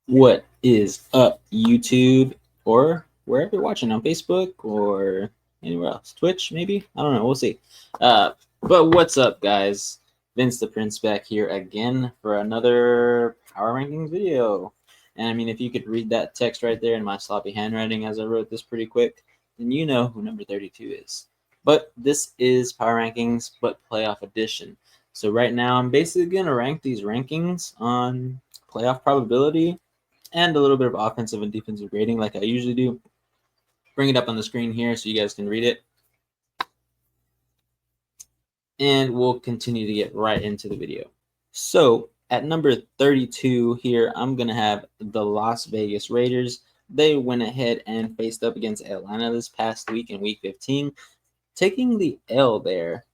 What is up, YouTube, or wherever you're watching on Facebook or anywhere else? Twitch, maybe? I don't know. We'll see. But what's up, guys? Vince the Prince back here again for another Power Rankings video. And I mean, if you could read that text right there in my sloppy handwriting as I wrote this pretty quick, then you know who number 32 is. But this is Power Rankings, but playoff edition. So right now, I'm basically going to rank these rankings on playoff probability and a little bit of offensive and defensive grading like I usually do. Bring it up on the screen here so you guys can read it. And we'll continue to get right into the video. So at number 32 here, I'm going to have the Las Vegas Raiders. They went ahead and faced up against Atlanta this past week in week 15, taking the L there,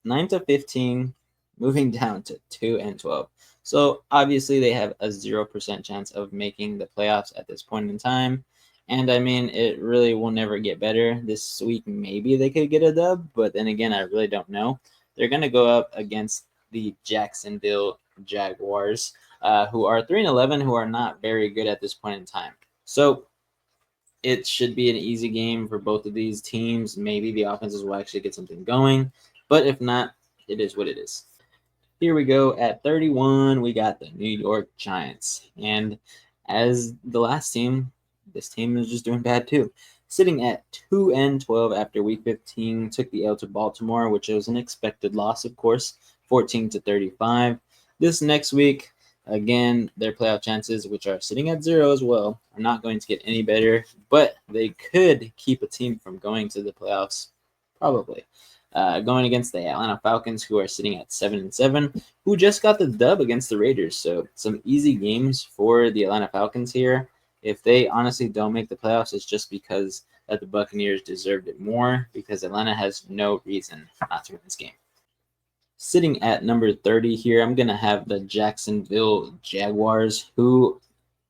9-15, moving down to 2-12. So obviously they have a 0% chance of making the playoffs at this point in time. And I mean, it really will never get better. This week, maybe they could get a dub, but then again, I really don't know. They're going to go up against the Jacksonville Jaguars, who are 3-11, who are not very good at this point in time. So it should be an easy game for both of these teams. Maybe the offenses will actually get something going, but if not, it is what it is. Here we go at 31. We got the New York Giants, and as the last team, this team is just doing bad too. Sitting at 2-12 after Week 15, took the L to Baltimore, which was an expected loss, of course, 14-35. This next week, again, their playoff chances, which are sitting at 0 as well, are not going to get any better, but they could keep a team from going to the playoffs, probably. Going against the Atlanta Falcons, who are sitting at 7-7, who just got the dub against the Raiders. So some easy games for the Atlanta Falcons here. If they honestly don't make the playoffs, it's just because that the Buccaneers deserved it more, because Atlanta has no reason not to win this game. Sitting at number 30 here, I'm going to have the Jacksonville Jaguars, who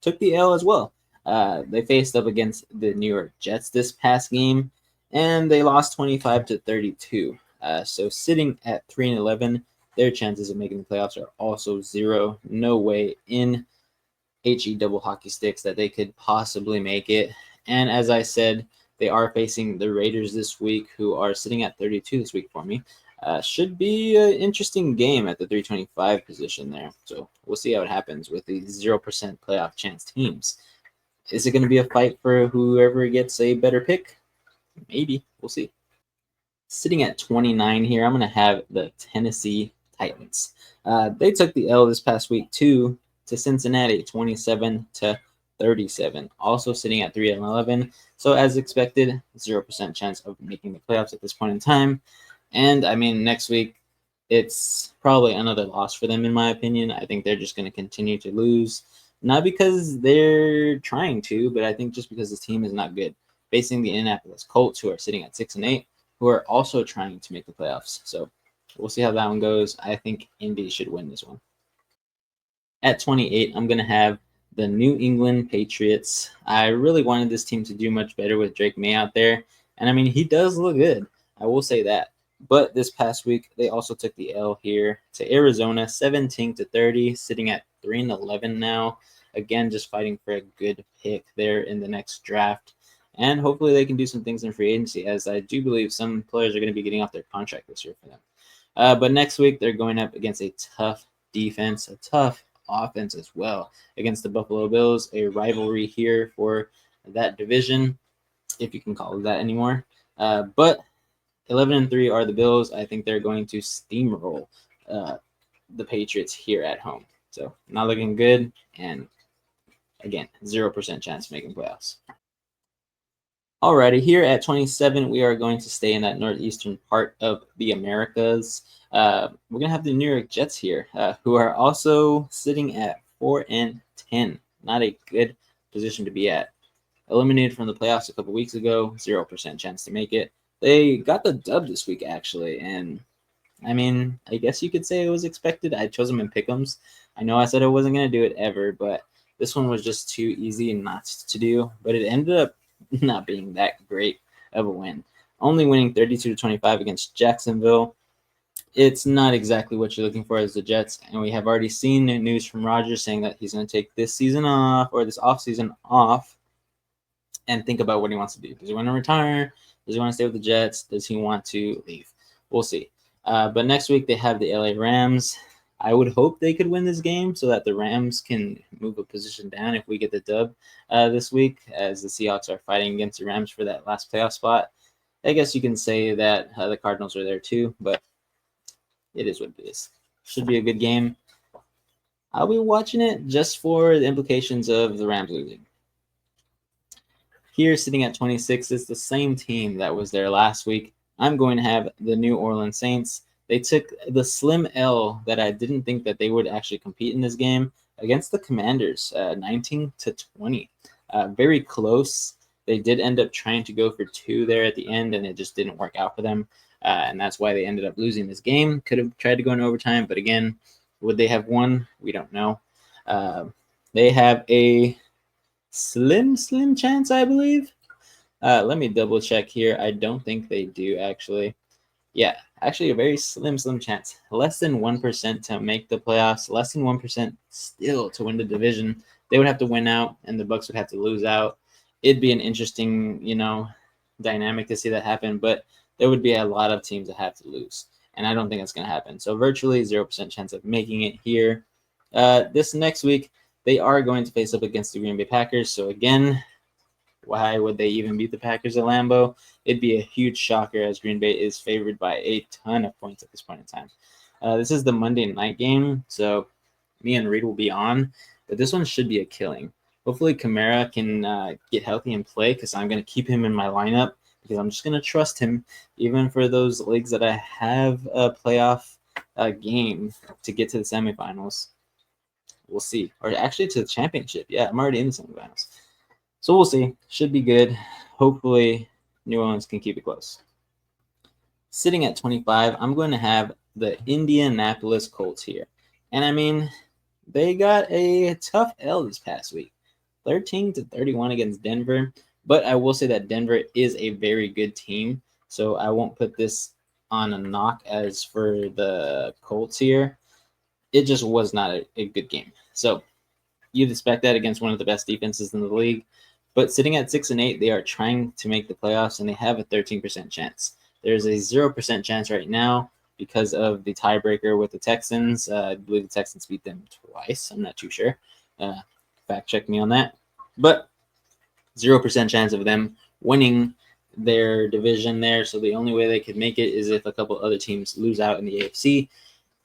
took the L as well. They faced up against the New York Jets this past game, and they lost 25-32. So sitting at 3-11, their chances of making the playoffs are also 0. No way in HE double hockey sticks that they could possibly make it. And as I said, they are facing the Raiders this week, who are sitting at 32 this week for me. Should be an interesting game at the 325 position there. So we'll see how it happens with the 0% playoff chance teams. Is it going to be a fight for whoever gets a better pick? Maybe. We'll see. Sitting at 29 here, I'm going to have the Tennessee Titans. They took the L this past week too to Cincinnati, 27-37. Also sitting at 3-11. So as expected, 0% chance of making the playoffs at this point in time. And I mean, next week, it's probably another loss for them, in my opinion. I think they're just going to continue to lose. Not because they're trying to, but I think just because this team is not good. Facing the Indianapolis Colts, who are sitting at 6-8, who are also trying to make the playoffs. So we'll see how that one goes. I think Indy should win this one. At 28, I'm going to have the New England Patriots. I really wanted this team to do much better with Drake May out there. And I mean, he does look good. I will say that. But this past week, they also took the L here to Arizona, 17-30, sitting at 3-11 now. Again, just fighting for a good pick there in the next draft. And hopefully they can do some things in free agency, as I do believe some players are going to be getting off their contract this year for them. But next week, they're going up against a tough defense, a tough offense as well, against the Buffalo Bills, a rivalry here for that division, if you can call it that anymore. But 11-3 are the Bills. I think they're going to steamroll the Patriots here at home. So not looking good, and again, 0% chance of making playoffs. Alrighty, here at 27, we are going to stay in that northeastern part of the Americas. We're going to have the New York Jets here, who are also sitting at 4-10. Not a good position to be at. Eliminated from the playoffs a couple weeks ago, 0% chance to make it. They got the dub this week, actually, and I mean, I guess you could say it was expected. I chose them in pick'ems. I know I said I wasn't going to do it ever, but this one was just too easy not to do, but it ended up not being that great of a win. Only winning 32-25 against Jacksonville. It's not exactly what you're looking for as the Jets, and we have already seen news from Rodgers saying that he's going to take this season off or this offseason off and think about what he wants to do. Does he want to retire? Does he want to stay with the Jets? Does he want to leave? We'll see. But next week they have the LA Rams. I would hope they could win this game so that the Rams can move a position down if we get the dub this week, as the Seahawks are fighting against the Rams for that last playoff spot. I guess you can say that the Cardinals are there too, but it is what it is. Should be a good game. I'll be watching it just for the implications of the Rams losing. Here, sitting at 26, is the same team that was there last week. I'm going to have the New Orleans Saints. They took the slim L that I didn't think that they would actually compete in this game against the Commanders, 19-20. Very close. They did end up trying to go for 2 there at the end, and it just didn't work out for them. And that's why they ended up losing this game. Could have tried to go in overtime, but again, would they have won? We don't know. They have a slim chance, I believe. Let me double check here. I don't think they do, actually. Yeah, actually a very slim chance. Less than 1% to make the playoffs. Less than 1% still to win the division. They would have to win out, and the Bucks would have to lose out. It'd be an interesting, dynamic to see that happen, but there would be a lot of teams that have to lose, and I don't think it's going to happen. So virtually 0% chance of making it here. This next week, they are going to face up against the Green Bay Packers. So again, why would they even beat the Packers at Lambeau? It'd be a huge shocker, as Green Bay is favored by a ton of points at this point in time. This is the Monday night game, so me and Reed will be on, but this one should be a killing. Hopefully Kamara can get healthy and play, because I'm going to keep him in my lineup, because I'm just going to trust him, even for those leagues that I have a playoff game to get to the semifinals. We'll see. Or actually to the championship. Yeah, I'm already in the semifinals. So we'll see. Should be good. Hopefully New Orleans can keep it close. Sitting at 25, I'm going to have the Indianapolis Colts here. And I mean, they got a tough L this past week. 13-31 against Denver. But I will say that Denver is a very good team. So I won't put this on a knock as for the Colts here. It just was not a good game. So you'd expect that against one of the best defenses in the league. But sitting at 6-8, they are trying to make the playoffs, and they have a 13% chance. There's a 0% chance right now because of the tiebreaker with the Texans. I believe the Texans beat them twice. I'm not too sure. Fact check me on that. But 0% chance of them winning their division there. So the only way they could make it is if a couple other teams lose out in the AFC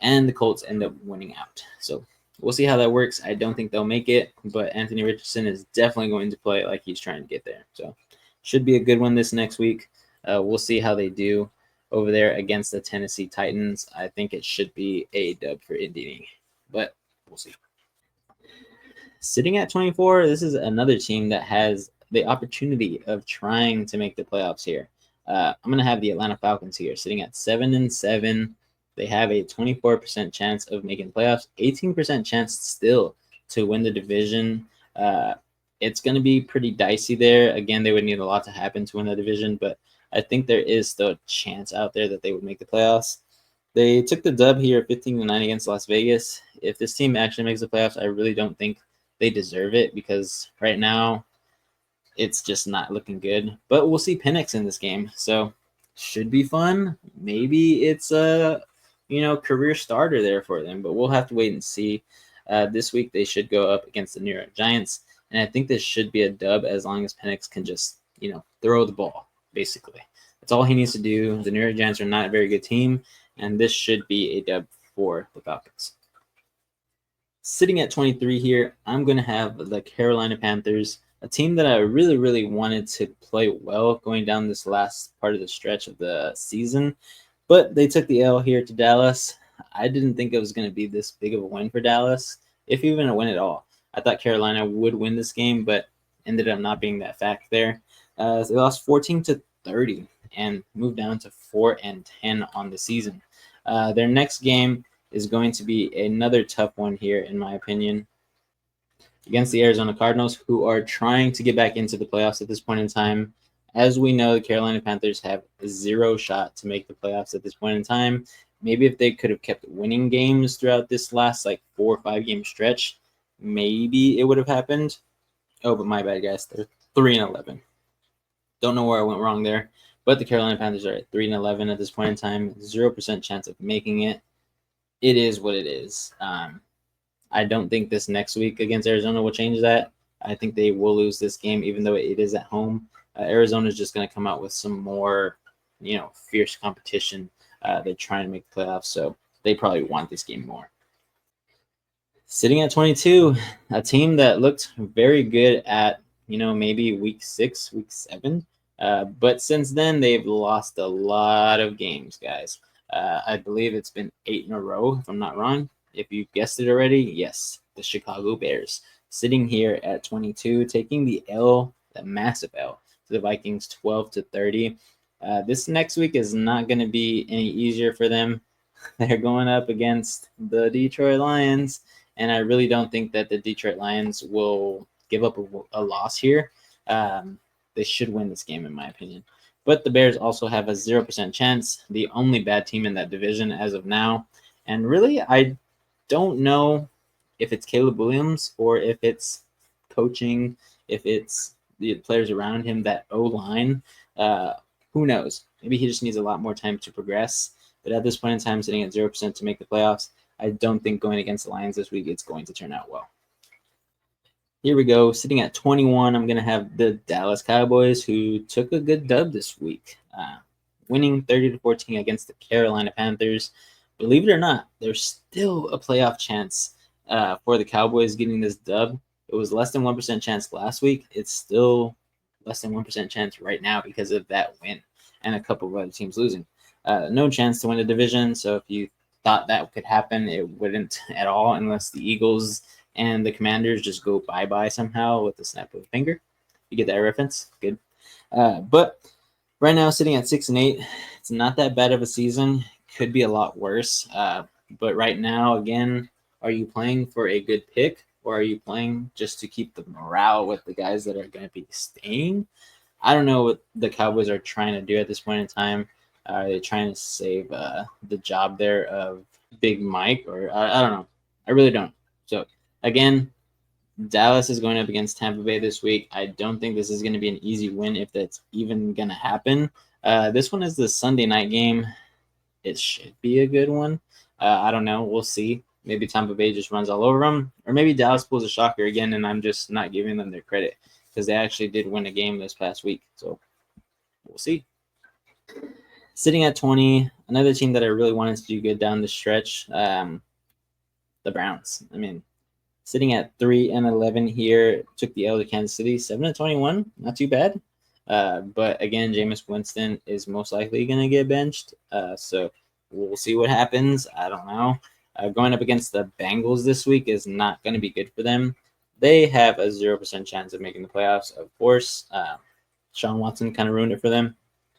and the Colts end up winning out. So we'll see how that works. I don't think they'll make it, but Anthony Richardson is definitely going to play like he's trying to get there. So should be a good one this next week. We'll see how they do over there against the Tennessee Titans. I think it should be a dub for Indy, but we'll see. Sitting at 24, this is another team that has the opportunity of trying to make the playoffs here. I'm going to have the Atlanta Falcons here, sitting at 7-7. They have a 24% chance of making playoffs, 18% chance still to win the division. It's going to be pretty dicey there. Again, they would need a lot to happen to win the division, but I think there is still a chance out there that they would make the playoffs. They took the dub here, 15-9 against Las Vegas. If this team actually makes the playoffs, I really don't think they deserve it, because right now it's just not looking good. But we'll see Penix in this game, so should be fun. Maybe it's a career starter there for them, but we'll have to wait and see. This week they should go up against the New York Giants, and I think this should be a dub as long as Penix can just throw the ball. Basically, that's all he needs to do. The New York Giants are not a very good team, and this should be a dub for the Falcons. Sitting at 23 here, I'm going to have the Carolina Panthers, a team that I really, really wanted to play well going down this last part of the stretch of the season, but they took the L here to Dallas. I didn't think it was going to be this big of a win for Dallas, if even a win at all. I thought Carolina would win this game, but ended up not being that fact there. They lost 14-30 and moved down to 4-10 on the season. Their next game is going to be another tough one here, in my opinion, against the Arizona Cardinals, who are trying to get back into the playoffs at this point in time. As we know, the Carolina Panthers have 0 shot to make the playoffs at this point in time. maybe if they could have kept winning games throughout this last like 4 or 5 game stretch, maybe it would have happened. Oh, but my bad, guys. They're 3-11. Don't know where I went wrong there. But the Carolina Panthers are at 3-11 at this point in time. 0% chance of making it. It is what it is. I don't think this next week against Arizona will change that. I think they will lose this game, even though it is at home. Arizona is just going to come out with some more, fierce competition. They're trying to make the playoffs, so they probably want this game more. Sitting at 22, a team that looked very good at, maybe week 6, week 7. But since then, they've lost a lot of games, guys. I believe it's been 8 in a row, if I'm not wrong. If you guessed it already, yes, the Chicago Bears. Sitting here at 22, taking the L, the massive L, to the Vikings 12-30. This next week is not going to be any easier for them. They're going up against the Detroit Lions, and I really don't think that the Detroit Lions will give up a loss here. They should win this game, in my opinion. But the Bears also have a 0% chance, the only bad team in that division as of now. And really, I don't know if it's Caleb Williams or if it's coaching, if it's the players around him, that O-line. Who knows? Maybe he just needs a lot more time to progress. But at this point in time, sitting at 0% to make the playoffs, I don't think going against the Lions this week it's going to turn out well. Here we go. Sitting at 21, I'm going to have the Dallas Cowboys, who took a good dub this week, winning 30-14 against the Carolina Panthers. Believe it or not, there's still a playoff chance for the Cowboys getting this dub. It was less than 1% chance last week. It's still less than 1% chance right now because of that win and a couple of other teams losing. No chance to win the division. So if you thought that could happen, it wouldn't at all unless the Eagles and the Commanders just go bye-bye somehow with the snap of a finger. You get that reference? Good. But right now, sitting at 6-8, it's not that bad of a season. Could be a lot worse. But right now, again, are you playing for a good pick, or are you playing just to keep the morale with the guys that are going to be staying? I don't know what the Cowboys are trying to do at this point in time. Are they trying to save the job there of Big Mike? Or I don't know. I really don't. So, again, Dallas is going up against Tampa Bay this week. I don't think this is going to be an easy win if that's even going to happen. This one is the Sunday night game. It should be a good one. I don't know. We'll see. Maybe Tampa Bay just runs all over them. Or maybe Dallas pulls a shocker again, and I'm just not giving them their credit because they actually did win a game this past week. So we'll see. Sitting at 20, another team that I really wanted to do good down the stretch, the Browns. I mean, sitting at 3-11 here, took the L to Kansas City, 7-21, not too bad. But again, Jameis Winston is most likely going to get benched. So we'll see what happens. I don't know. Going up against the Bengals this week is not going to be good for them. They have a 0% chance of making the playoffs, of course. Sean Watson kind of ruined it for them.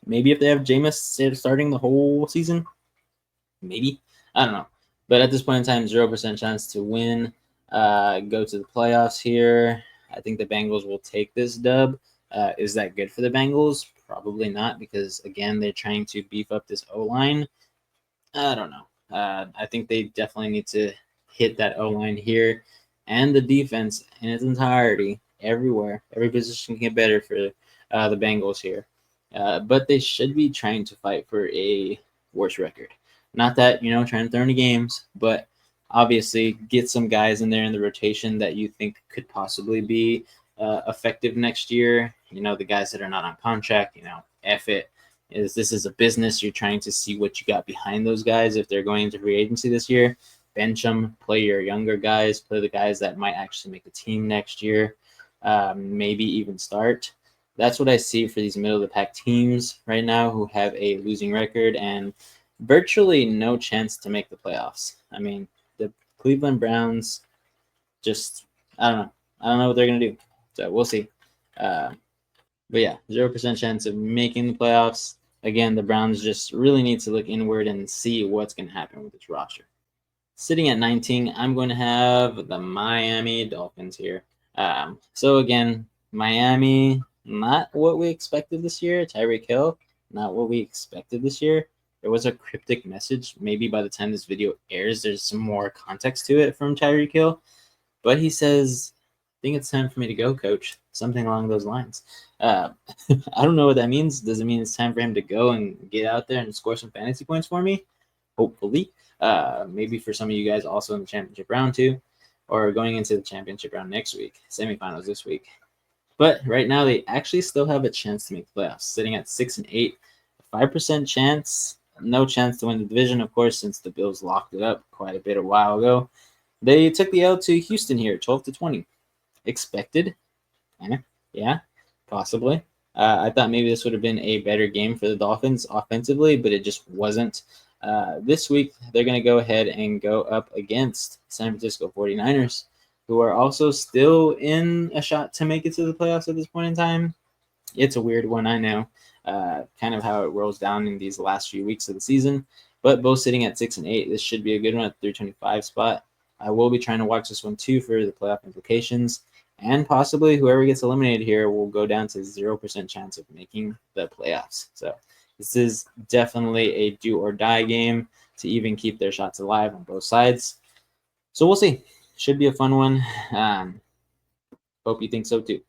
Maybe if they have Jameis starting the whole season, maybe. I don't know. But at this point in time, 0% chance to win. Go to the playoffs here. I think the Bengals will take this dub. Is that good for the Bengals? Probably not, because, again, they're trying to beef up this O-line. I don't know. I think they definitely need to hit that O-line here and the defense in its entirety, everywhere. Every position can get better for the Bengals here. But they should be trying to fight for a worse record. Not that, trying to throw any games, but obviously get some guys in there in the rotation that you think could possibly be effective next year. The guys that are not on contract, F it. This is a business. You're trying to see what you got behind those guys if they're going into free agency this year. Bench them, play your younger guys, play the guys that might actually make the team next year, maybe even start. That's what I see for these middle-of-the-pack teams right now who have a losing record and virtually no chance to make the playoffs. I mean, the Cleveland Browns just, I don't know. I don't know what they're going to do. So we'll see. But yeah, 0% chance of making the playoffs. Again, the Browns just really need to look inward and see what's going to happen with this roster. Sitting at 19, I'm going to have the Miami Dolphins here. So again, Miami, not what we expected this year. Tyreek Hill, not what we expected this year. there was a cryptic message. Maybe by the time this video airs, there's some more context to it from Tyreek Hill. But he says, I think it's time for me to go, coach. Something along those lines. I don't know what that means. Does it mean it's time for him to go and get out there and score some fantasy points for me? Hopefully. Maybe for some of you guys also in the championship round too, or going into the championship round next week, semifinals this week. But right now, they actually still have a chance to make playoffs, sitting at 6-8, 5% chance. No chance to win the division, of course, since the Bills locked it up quite a bit a while ago. They took the L to Houston here, 12-20. Expected. Yeah, possibly. I thought maybe this would have been a better game for the Dolphins offensively, but it just wasn't. This week, they're going to go ahead and go up against San Francisco 49ers, who are also still in a shot to make it to the playoffs at this point in time. It's a weird one, I know, kind of how it rolls down in these last few weeks of the season, but both sitting at 6-8. This should be a good one at the 325 spot. I will be trying to watch this one too for the playoff implications, and possibly whoever gets eliminated here will go down to 0% chance of making the playoffs. So this is definitely a do or die game to even keep their shots alive on both sides. So we'll see. Should be a fun one. Hope you think so too.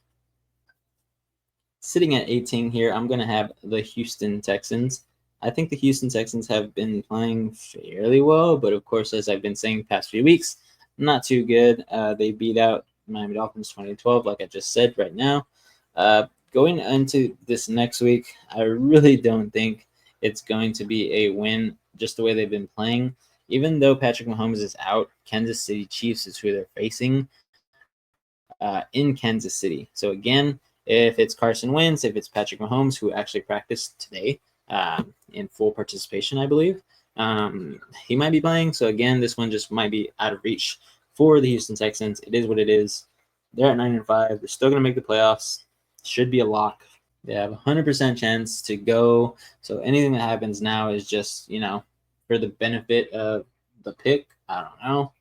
Sitting at 18 here, I'm going to have the Houston Texans. I think the Houston Texans have been playing fairly well, but of course, as I've been saying the past few weeks, not too good. They beat out Miami Dolphins 2012, like I just said right now. Going into this next week, I really don't think it's going to be a win just the way they've been playing. Even though Patrick Mahomes is out, Kansas City Chiefs is who they're facing in Kansas City. So again, if it's Carson Wentz, if it's Patrick Mahomes, who actually practiced today in full participation, I believe, he might be playing. So again, this one just might be out of reach for the Houston Texans. It is what it is. They're at 9-5. They're still going to make the playoffs. Should be a lock. They have a 100% chance to go. So anything that happens now is just, for the benefit of the pick. I don't know.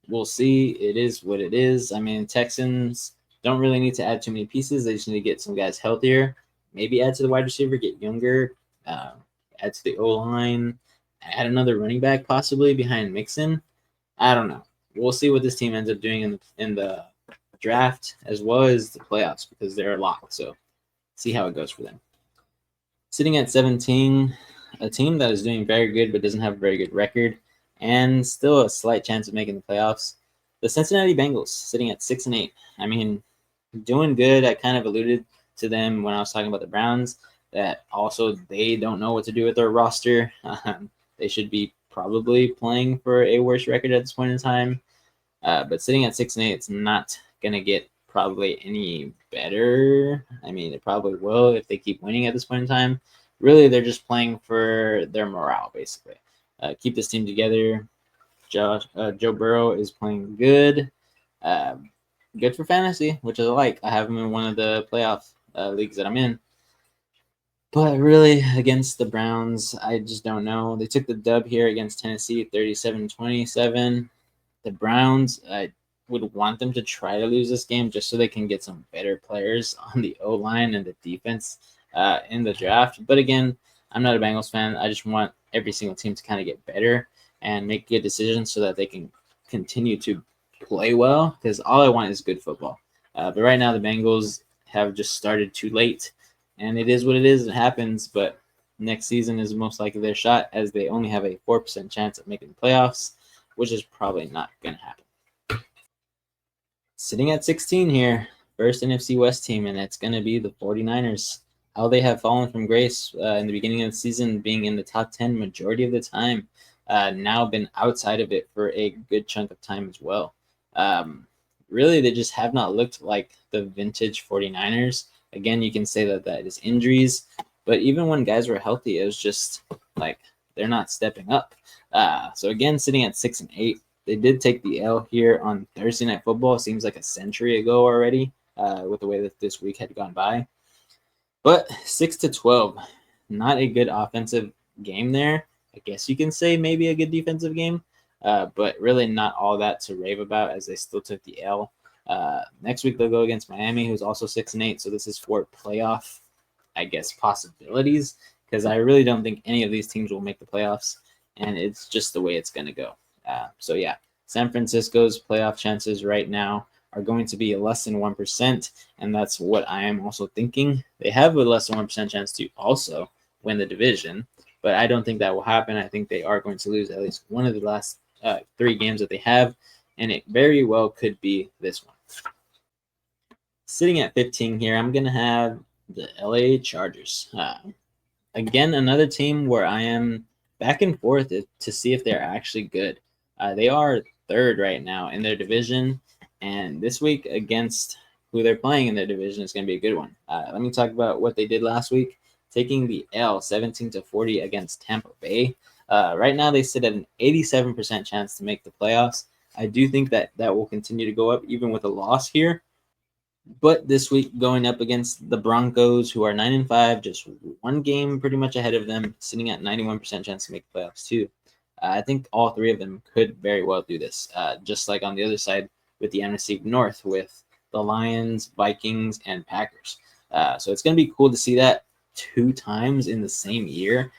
We'll see. It is what it is. I mean, Texans don't really need to add too many pieces. They just need to get some guys healthier. Maybe add to the wide receiver, get younger, add to the O-line, add another running back possibly behind Mixon. I don't know. We'll see what this team ends up doing in the draft as well as the playoffs because they're locked. So see how it goes for them. Sitting at 17, a team that is doing very good but doesn't have a very good record and still a slight chance of making the playoffs. The Cincinnati Bengals sitting at 6-8. I mean, doing good. I kind of alluded to them when I was talking about the Browns that also they don't know what to do with their roster. They should be probably playing for a worse record at this point in time. But sitting at 6-8, it's not going to get probably any better. I mean, it probably will if they keep winning at this point in time. Really, they're just playing for their morale, basically. Keep this team together. Joe Burrow is playing good. Good for fantasy, which I like. I have him in one of the playoff leagues that I'm in. But really, against the Browns, I just don't know. They took the dub here against Tennessee, 37-27. The Browns, I would want them to try to lose this game just so they can get some better players on the O-line and the defense in the draft. But again, I'm not a Bengals fan. I just want every single team to kind of get better and make good decisions so that they can continue to play well because all I want is good football. But right now, the Bengals have just started too late, and it is what it is. It happens, but next season is most likely their shot as they only have a 4% chance of making the playoffs, which is probably not going to happen. Sitting at 16 here, first NFC West team, and that's going to be the 49ers. How they have fallen from grace in the beginning of the season, being in the top 10 majority of the time, now been outside of it for a good chunk of time as well. Really, they just have not looked like the vintage 49ers. Again, you can say that is injuries, but even when guys were healthy, it was just like they're not stepping up. So again, sitting at 6-8, they did take the L here on Thursday Night Football. It seems like a century ago already, with the way that this week had gone by. But 6-12, not a good offensive game there. I guess you can say maybe a good defensive game, but really not all that to rave about as they still took the L. Next week they'll go against Miami, who's also 6-8. So this is for playoff, I guess, possibilities because I really don't think any of these teams will make the playoffs, and it's just the way it's going to go. So yeah, San Francisco's playoff chances right now are going to be less than 1%, and that's what I am also thinking. They have a less than 1% chance to also win the division, but I don't think that will happen. I think they are going to lose at least one of the last 3 games that they have, and it very well could be this one. Sitting at 15 here, I'm going to have the LA Chargers. Again, another team where I am back and forth to see if they're actually good. They are third right now in their division, and this week against who they're playing in their division is going to be a good one. Let me talk about what they did last week, taking the L 17-40 against Tampa Bay. Right now, they sit at an 87% chance to make the playoffs. I do think that will continue to go up even with a loss here. But this week, going up against the Broncos, who are 9-5, just one game pretty much ahead of them, sitting at 91% chance to make the playoffs too. I think all 3 of them could very well do this. Just like on the other side with the NFC North, with the Lions, Vikings, and Packers. So it's going to be cool to see that 2 times in the same year.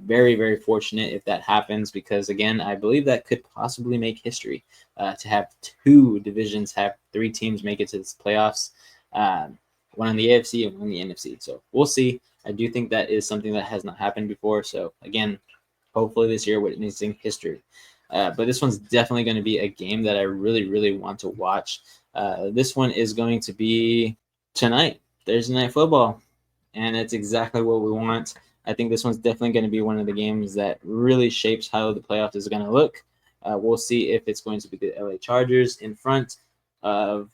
Very, very fortunate if that happens, because again, I believe that could possibly make history to have 2 divisions have 3 teams make it to the playoffs, one on the AFC and one on the NFC. So we'll see. I do think that is something that has not happened before. So again, hopefully this year witnessing history. But this one's definitely going to be a game that I really, really want to watch. This one is going to be tonight, Thursday Night Football, and it's exactly what we want. I think this one's definitely going to be one of the games that really shapes how the playoff is going to look. We'll see if it's going to be the LA Chargers in front of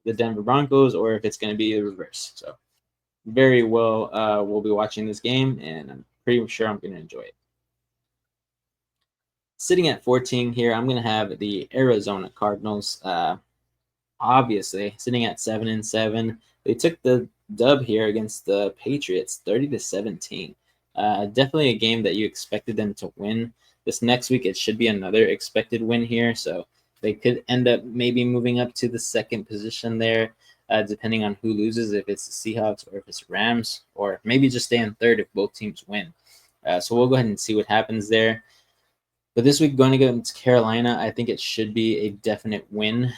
the Denver Broncos or if it's going to be the reverse. So very well, we'll be watching this game, and I'm pretty sure I'm going to enjoy it. Sitting at 14 here, I'm going to have the Arizona Cardinals. Obviously, sitting at 7-7, they took the dub here against the Patriots, 30-17. Definitely a game that you expected them to win. This next week, it should be another expected win here, so they could end up maybe moving up to the 2nd position there, depending on who loses, if it's the Seahawks or if it's Rams, or maybe just stay in 3rd if both teams win. So we'll go ahead and see what happens there. But this week, going against Carolina, I think it should be a definite win.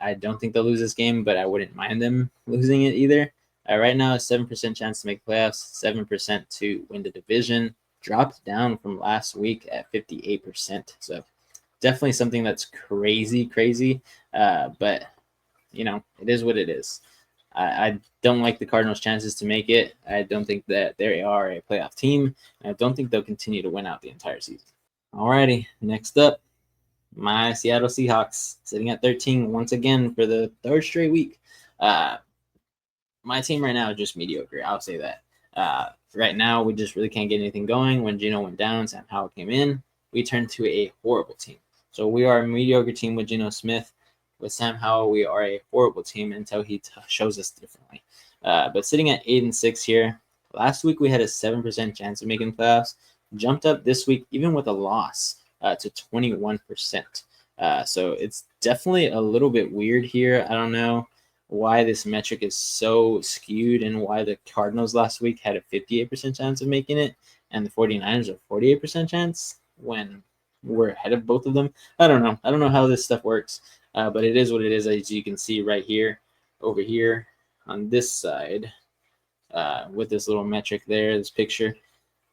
I don't think they'll lose this game, but I wouldn't mind them losing it either. Right now, a 7% chance to make playoffs, 7% to win the division. Dropped down from last week at 58%. So definitely something that's crazy. But, it is what it is. I don't like the Cardinals' chances to make it. I don't think that they are a playoff team. And I don't think they'll continue to win out the entire season. Alrighty, next up, my Seattle Seahawks, sitting at 13 once again for the 3rd straight week. My team right now is just mediocre. I'll say that. Right now, we just really can't get anything going. When Geno went down, Sam Howell came in, we turned to a horrible team. So we are a mediocre team with Geno Smith. With Sam Howell, we are a horrible team until he shows us differently. But sitting at 8-6 here, last week we had a 7% chance of making playoffs. Jumped up this week, even with a loss, to 21%. So it's definitely a little bit weird here. I don't know why this metric is so skewed and why the Cardinals last week had a 58% chance of making it and the 49ers a 48% chance when we're ahead of both of them. I don't know. I don't know how this stuff works, but it is what it is, as you can see right here, over here on this side, with this little metric there, this picture.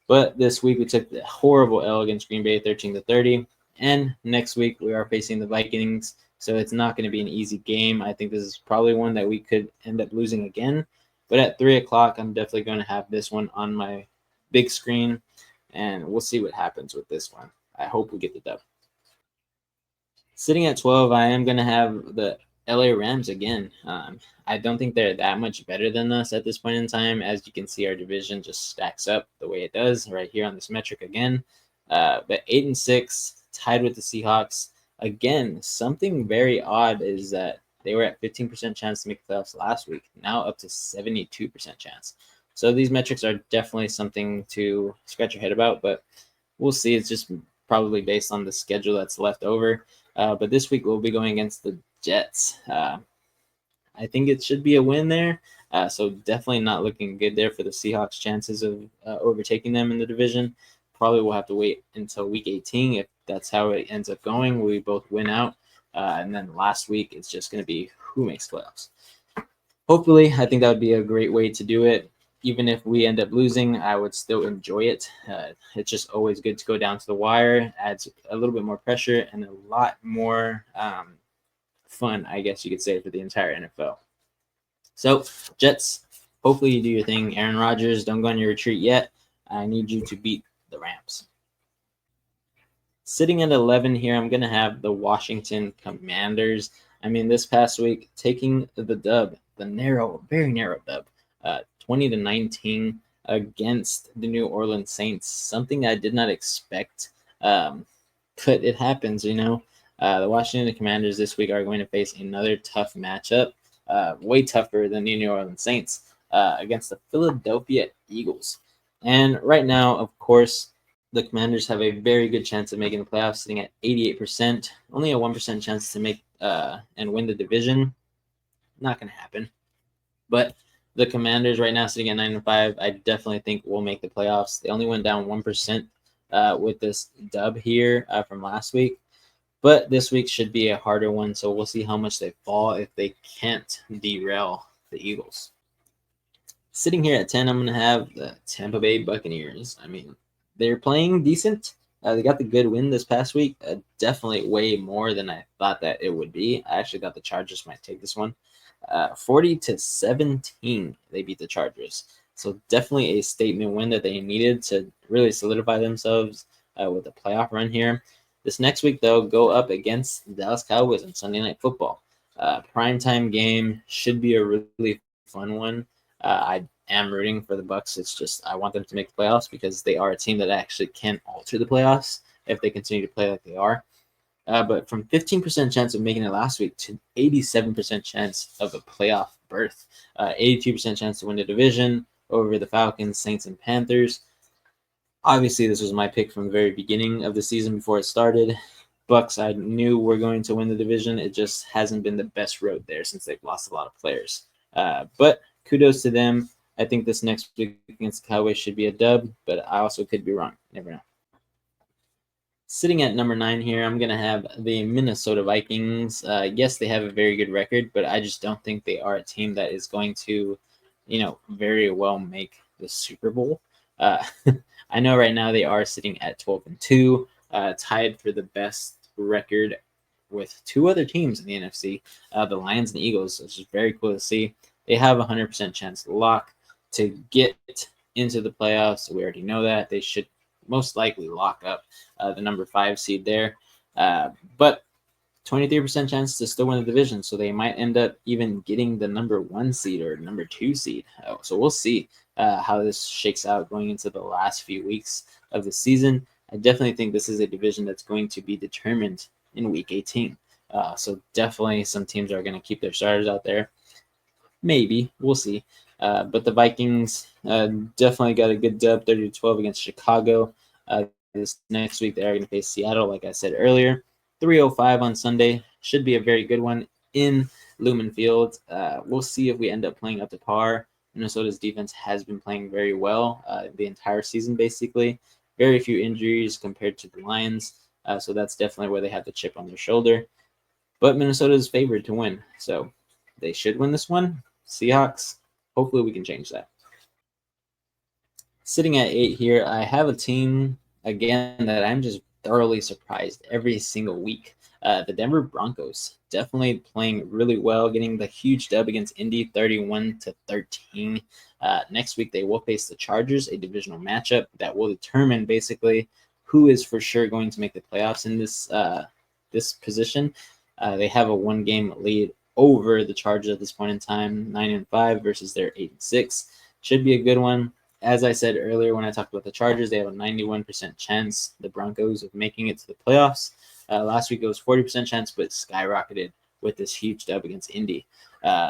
But this week we took the horrible L against Green Bay, 13-30. And next week we are facing the Vikings, so it's not going to be an easy game. I think this is probably one that we could end up losing again. But at 3 o'clock, I'm definitely going to have this one on my big screen, and we'll see what happens with this one. I hope we get the dub. Sitting at 12, I am going to have the LA Rams again. I don't think they're that much better than us at this point in time. As you can see, our division just stacks up the way it does right here on this metric again. But 8-6, tied with the Seahawks. Again, something very odd is that they were at 15% chance to make the playoffs last week, now up to 72% chance. So these metrics are definitely something to scratch your head about, but we'll see. It's just probably based on the schedule that's left over. But this week we'll be going against the Jets. I think it should be a win there. So definitely not looking good there for the Seahawks' chances of overtaking them in the division. Probably will have to wait until week 18 if that's how it ends up going. We both win out. And then last week, it's just going to be who makes playoffs. Hopefully, I think that would be a great way to do it. Even if we end up losing, I would still enjoy it. It's just always good to go down to the wire, adds a little bit more pressure and a lot more fun, I guess you could say, for the entire NFL. So, Jets, hopefully you do your thing. Aaron Rodgers, don't go on your retreat yet. I need you to beat the Rams. Sitting at 11 here, I'm going to have the Washington Commanders. I mean, this past week, taking the dub, the very narrow dub, 20-19 against the New Orleans Saints. Something I did not expect, but it happens, you know. The Washington Commanders this week are going to face another tough matchup, way tougher than the New Orleans Saints, against the Philadelphia Eagles. And right now, of course, the Commanders have a very good chance of making the playoffs, sitting at 88%. Only a 1% chance to make and win the division. Not going to happen. But the Commanders right now sitting at 9-5, I definitely think will make the playoffs. They only went down 1% with this dub here from last week. But this week should be a harder one, so we'll see how much they fall if they can't derail the Eagles. Sitting here at 10, I'm going to have the Tampa Bay Buccaneers. I mean, they're playing decent. They got the good win this past week. Definitely way more than I thought that it would be. I actually thought the Chargers might take this one. 40-17, they beat the Chargers. So definitely a statement win that they needed to really solidify themselves with a playoff run here. This next week, they'll go up against the Dallas Cowboys on Sunday Night Football. Primetime game should be a really fun one. I am rooting for the Bucs. It's just I want them to make the playoffs because they are a team that actually can alter the playoffs if they continue to play like they are. But from 15% chance of making it last week to 87% chance of a playoff berth, 82% chance to win the division over the Falcons, Saints, and Panthers. Obviously, this was my pick from the very beginning of the season before it started. Bucs, I knew were going to win the division. It just hasn't been the best road there since they've lost a lot of players. But kudos to them. I think this next week against the Cowboys should be a dub, but I also could be wrong. Never know. Sitting at number 9 here, I'm going to have the Minnesota Vikings. Yes, they have a very good record, but I just don't think they are a team that is going to, very well make the Super Bowl. I know right now they are sitting at 12-2, tied for the best record with two other teams in the NFC, the Lions and the Eagles, which is very cool to see. They have a 100% chance to lock to get into the playoffs. We already know that. They should most likely lock up the number 5 seed there. But 23% chance to still win the division, so they might end up even getting the number 1 seed or number 2 seed. So we'll see how this shakes out going into the last few weeks of the season. I definitely think this is a division that's going to be determined in Week 18. So definitely some teams are going to keep their starters out there. Maybe. We'll see. But the Vikings definitely got a good dub, 30-12 against Chicago. This next week, they're going to face Seattle, like I said earlier. 3:05 on Sunday. Should be a very good one in Lumen Field. We'll see if we end up playing up to par. Minnesota's defense has been playing very well the entire season, basically. Very few injuries compared to the Lions. So that's definitely where they have the chip on their shoulder. But Minnesota is favored to win. So they should win this one. Seahawks, hopefully we can change that. Sitting at 8 here, I have a team, again, that I'm just thoroughly surprised every single week. The Denver Broncos, definitely playing really well, getting the huge dub against Indy, 31-13. Next week, they will face the Chargers, a divisional matchup that will determine basically who is for sure going to make the playoffs in this position. They have a 1-game lead over the Chargers at this point in time, 9-5 versus their 8-6. Should be a good one. As I said earlier when I talked about the Chargers, they have a 91% chance, the Broncos, of making it to the playoffs. Last week it was 40% chance, but skyrocketed with this huge dub against Indy.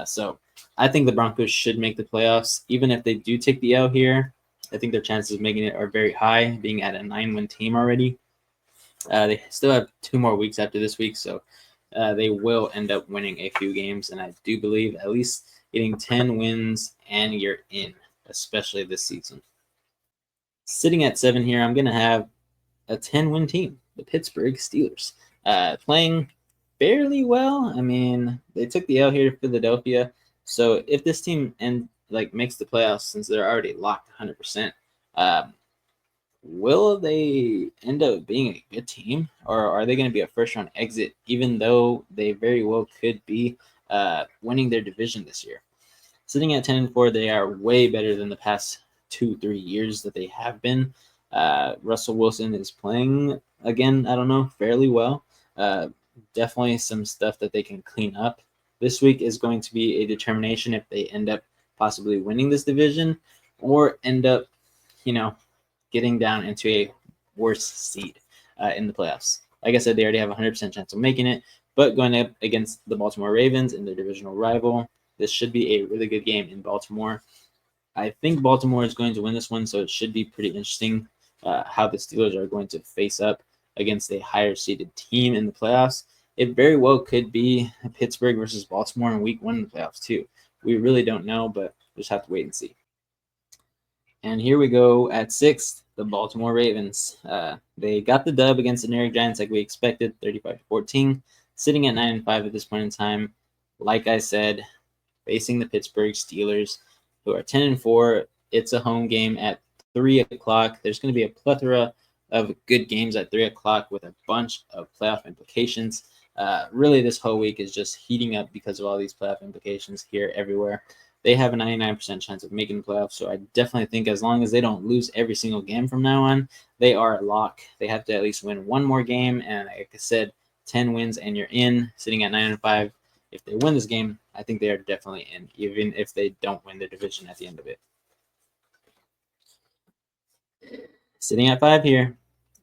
So I think the Broncos should make the playoffs. Even if they do take the L here, I think their chances of making it are very high, being at a 9-win team already. They still have 2 more weeks after this week, so they will end up winning a few games, and I do believe at least getting 10 wins, and you're in, especially this season. Sitting at 7 here, I'm going to have a 10-win team, the Pittsburgh Steelers, playing fairly well. I mean, they took the L here to Philadelphia, so if this team makes the playoffs, since they're already locked 100%, will they end up being a good team, or are they going to be a first-round exit? Even though they very well could be winning their division this year. Sitting at 10-4, they are way better than the past 2-3 years that they have been. Russell Wilson is playing again, I don't know, fairly well. Definitely some stuff that they can clean up. This week is going to be a determination if they end up possibly winning this division or end up, getting down into a worse seed in the playoffs. Like I said, they already have a 100% chance of making it, but going up against the Baltimore Ravens and their divisional rival, this should be a really good game in Baltimore. I think Baltimore is going to win this one, so it should be pretty interesting how the Steelers are going to face up against a higher seeded team in the playoffs. It very well could be Pittsburgh versus Baltimore in week 1 in the playoffs, too. We really don't know, but we'll just have to wait and see. And here we go at 6th, the Baltimore Ravens. They got the dub against the New York Giants like we expected, 35-14, sitting at 9-5 at this point in time. Like I said, facing the Pittsburgh Steelers, who are 10-4. It's a home game at 3 o'clock. There's going to be a plethora of good games at 3 o'clock with a bunch of playoff implications. Really, this whole week is just heating up because of all these playoff implications here everywhere. They have a 99% chance of making the playoffs, so I definitely think as long as they don't lose every single game from now on, they are a lock. They have to at least win one more game, and like I said, 10 wins and you're in, sitting at 9-5. If they win this game, I think they are definitely in, even if they don't win the division at the end of it. Sitting at 5 here,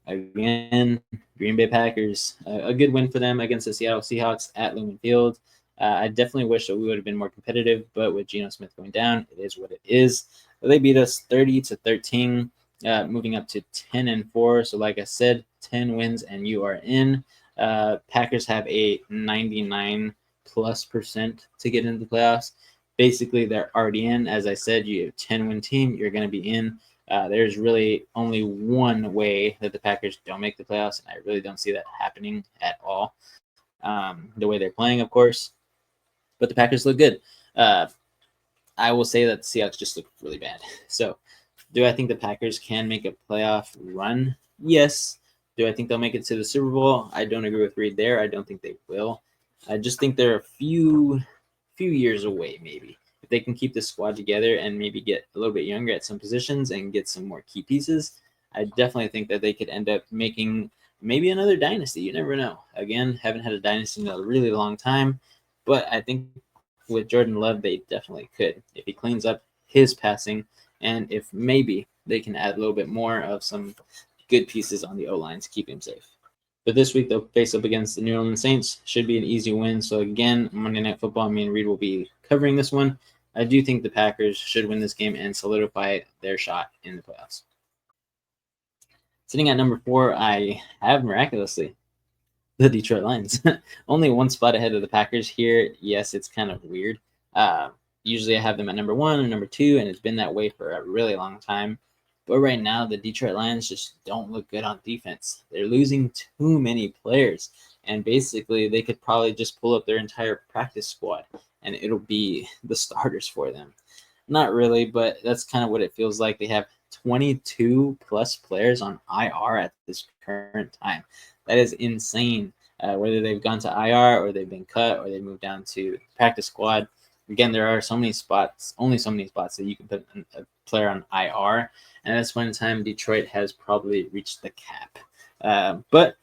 again, Green Bay Packers. A good win for them against the Seattle Seahawks at Lumen Field. I definitely wish that we would have been more competitive, but with Geno Smith going down, it is what it is. They beat us 30-13, moving up to 10-4. So, like I said, 10 wins and you are in. Packers have a 99+% to get into the playoffs. Basically, they're already in. As I said, you have a 10-win team, you're going to be in. There's really only one way that the Packers don't make the playoffs, and I really don't see that happening at all. The way they're playing, of course. But the Packers look good. I will say that the Seahawks just look really bad. So, do I think the Packers can make a playoff run? Yes. Do I think they'll make it to the Super Bowl? I don't agree with Reed there. I don't think they will. I just think they're a few years away, maybe. If they can keep the squad together and maybe get a little bit younger at some positions and get some more key pieces, I definitely think that they could end up making maybe another dynasty. You never know. Again, haven't had a dynasty in a really long time, but I think with Jordan Love, they definitely could. If he cleans up his passing and if maybe they can add a little bit more of some good pieces on the O-line to keep him safe. But this week, they'll face up against the New Orleans Saints. Should be an easy win. So, again, Monday Night Football, me and Reed will be covering this one. I do think the Packers should win this game and solidify their shot in the playoffs. Sitting at number 4, I have miraculously the Detroit Lions. Only one spot ahead of the Packers here. Yes, it's kind of weird. Usually I have them at number 1 or number 2, and it's been that way for a really long time. But right now, the Detroit Lions just don't look good on defense. They're losing too many players. And basically, they could probably just pull up their entire practice squad, and it'll be the starters for them. Not really, but that's kind of what it feels like. They have 22+ players on IR at this current time. That is insane. Whether they've gone to IR or they've been cut or they moved down to practice squad. Again, there are so many spots, only so many spots that you can put a player on IR. And at this point in time, Detroit has probably reached the cap. But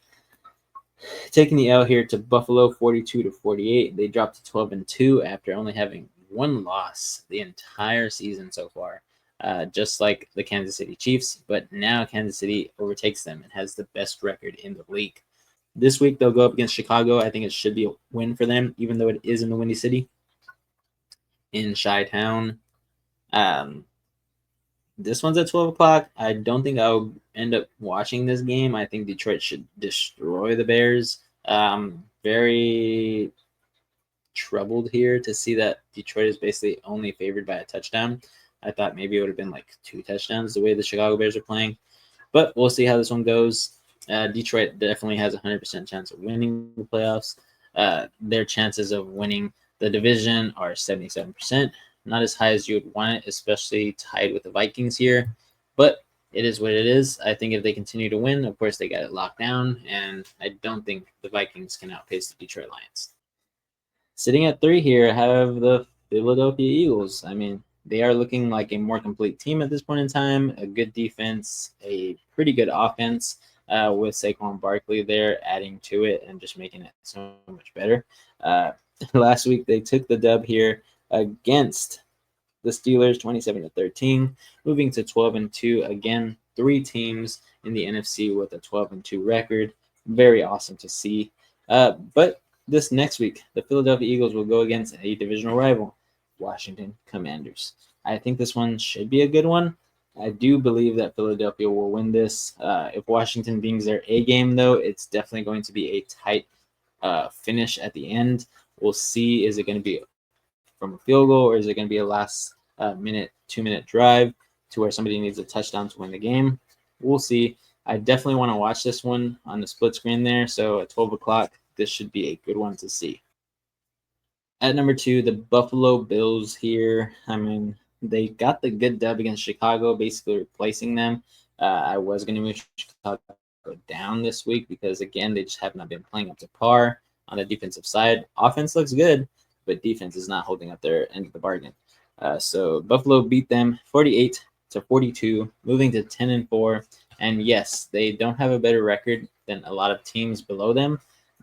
taking the L here to Buffalo, 42-48. They dropped to 12-2 after only having one loss the entire season so far, just like the Kansas City Chiefs. But now Kansas City overtakes them and has the best record in the league. This week, they'll go up against Chicago. I think it should be a win for them, even though it is in the Windy City, in Chi-Town. This one's at 12 o'clock. I don't think I'll end up watching this game. I think Detroit should destroy the Bears. Very troubled here to see that Detroit is basically only favored by a touchdown. I thought maybe it would have been like 2 touchdowns the way the Chicago Bears are playing. But we'll see how this one goes. Detroit definitely has a 100% chance of winning the playoffs. Their chances of winning the division are 77%. Not as high as you would want it, especially tied with the Vikings here. But it is what it is. I think if they continue to win, of course, they got it locked down. And I don't think the Vikings can outpace the Detroit Lions. Sitting at 3 here, I have the Philadelphia Eagles. I mean, they are looking like a more complete team at this point in time. A good defense, a pretty good offense with Saquon Barkley there, adding to it and just making it so much better. Last week, they took the dub here against the Steelers, 27-13, moving to 12-2. Again, 3 teams in the NFC with a 12-2 record. Very awesome to see. But this next week, the Philadelphia Eagles will go against a divisional rival, Washington Commanders. I think this one should be a good one. I do believe that Philadelphia will win this. If Washington brings their A game, though, it's definitely going to be a tight finish at the end. We'll see. Is it going to be from a field goal, or is it going to be a last minute, 2-minute drive to where somebody needs a touchdown to win the game? We'll see. I definitely want to watch this one on the split screen there. So at 12 o'clock, this should be a good one to see. At number 2, the Buffalo Bills here. I mean, they got the good dub against Chicago, basically replacing them. I was going to move Chicago down this week because, again, they just have not been playing up to par on the defensive side. Offense looks good, but defense is not holding up their end of the bargain. So Buffalo beat them 48-42, moving to 10-4. And yes, they don't have a better record than a lot of teams below them,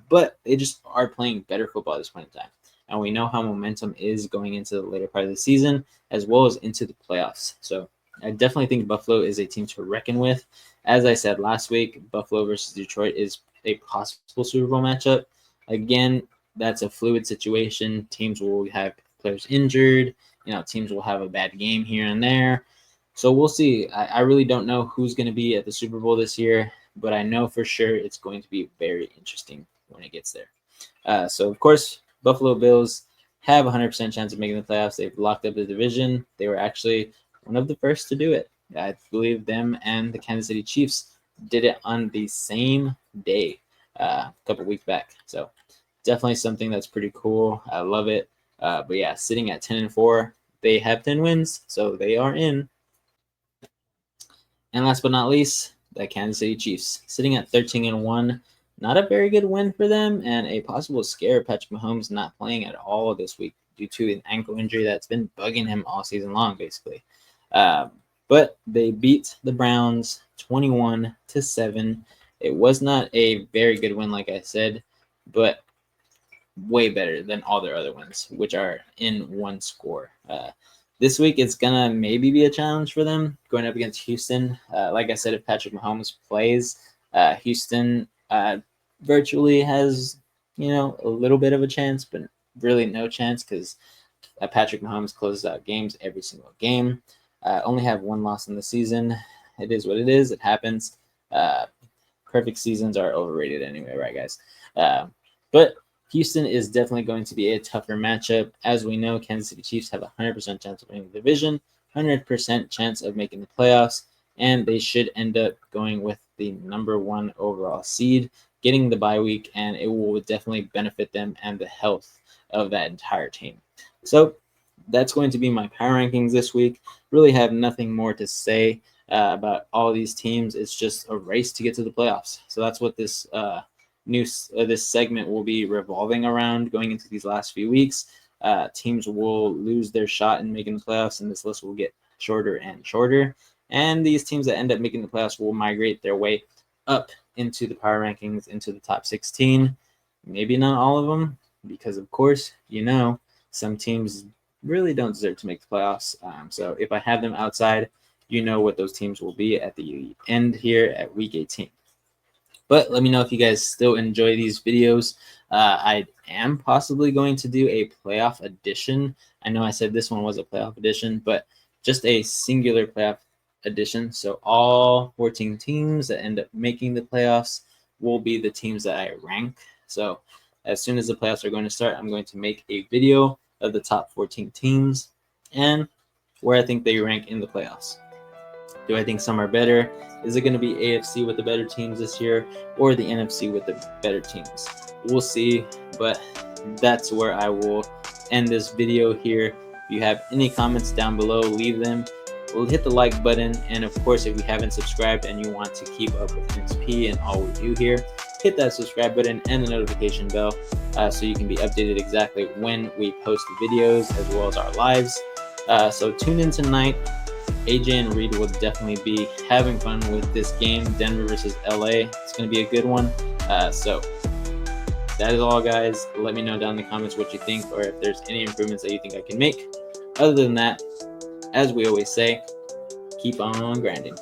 but they just are playing better football at this point in time. And we know how momentum is going into the later part of the season, as well as into the playoffs. So I definitely think Buffalo is a team to reckon with. As I said last week, Buffalo versus Detroit is a possible Super Bowl matchup. Again, that's a fluid situation. Teams will have players injured. Teams will have a bad game here and there. So we'll see. I really don't know who's going to be at the Super Bowl this year, but I know for sure it's going to be very interesting when it gets there. So, of course, Buffalo Bills have a 100% chance of making the playoffs. They've locked up the division. They were actually one of the first to do it. I believe them and the Kansas City Chiefs did it on the same day a couple weeks back. So definitely something that's pretty cool. I love it. But yeah, sitting at 10-4, they have 10 wins, so they are in. And last but not least, the Kansas City Chiefs, sitting at 13-1. Not a very good win for them, and a possible scare. Patrick Mahomes not playing at all this week due to an ankle injury that's been bugging him all season long, basically. But they beat the Browns 21-7. It was not a very good win, like I said, but way better than all their other wins, which are in one score. This week, it's going to maybe be a challenge for them going up against Houston. Like I said, if Patrick Mahomes plays, Houston virtually has, a little bit of a chance, but really no chance because Patrick Mahomes closes out games every single game. Only have one loss in the season. It is what it is. It happens. Perfect seasons are overrated anyway, right, guys? But Houston is definitely going to be a tougher matchup. As we know, Kansas City Chiefs have a 100% chance of winning the division, 100% chance of making the playoffs, and they should end up going with the number 1 overall seed, getting the bye week, and it will definitely benefit them and the health of that entire team. So that's going to be my power rankings this week. Really have nothing more to say about all these teams. It's just a race to get to the playoffs. So that's what this this segment will be revolving around going into these last few weeks. Teams will lose their shot in making the playoffs, and this list will get shorter and shorter. And these teams that end up making the playoffs will migrate their way up into the power rankings, into the top 16. Maybe not all of them, because of course, some teams really don't deserve to make the playoffs. So if I have them outside, what those teams will be at the end here at week 18. But let me know if you guys still enjoy these videos. I am possibly going to do a playoff edition. I know I said this one was a playoff edition, but just a singular playoff edition. So all 14 teams that end up making the playoffs will be the teams that I rank. So as soon as the playoffs are going to start, I'm going to make a video of the top 14 teams and where I think they rank in the playoffs. Do I think some are better? Is it going to be AFC with the better teams this year or the NFC with the better teams? We'll see, but that's where I will end this video here. If you have any comments down below, leave them. We'll hit the like button, and of course, if you haven't subscribed and you want to keep up with NSP and all we do here, hit that subscribe button and the notification bell so you can be updated exactly when we post the videos as well as our lives. So tune in tonight. AJ and Reed will definitely be having fun with this game, Denver versus LA. It's going to be a good one. So that is all, guys. Let me know down in the comments what you think, or if there's any improvements that you think I can make. Other than that, as we always say, keep on grinding.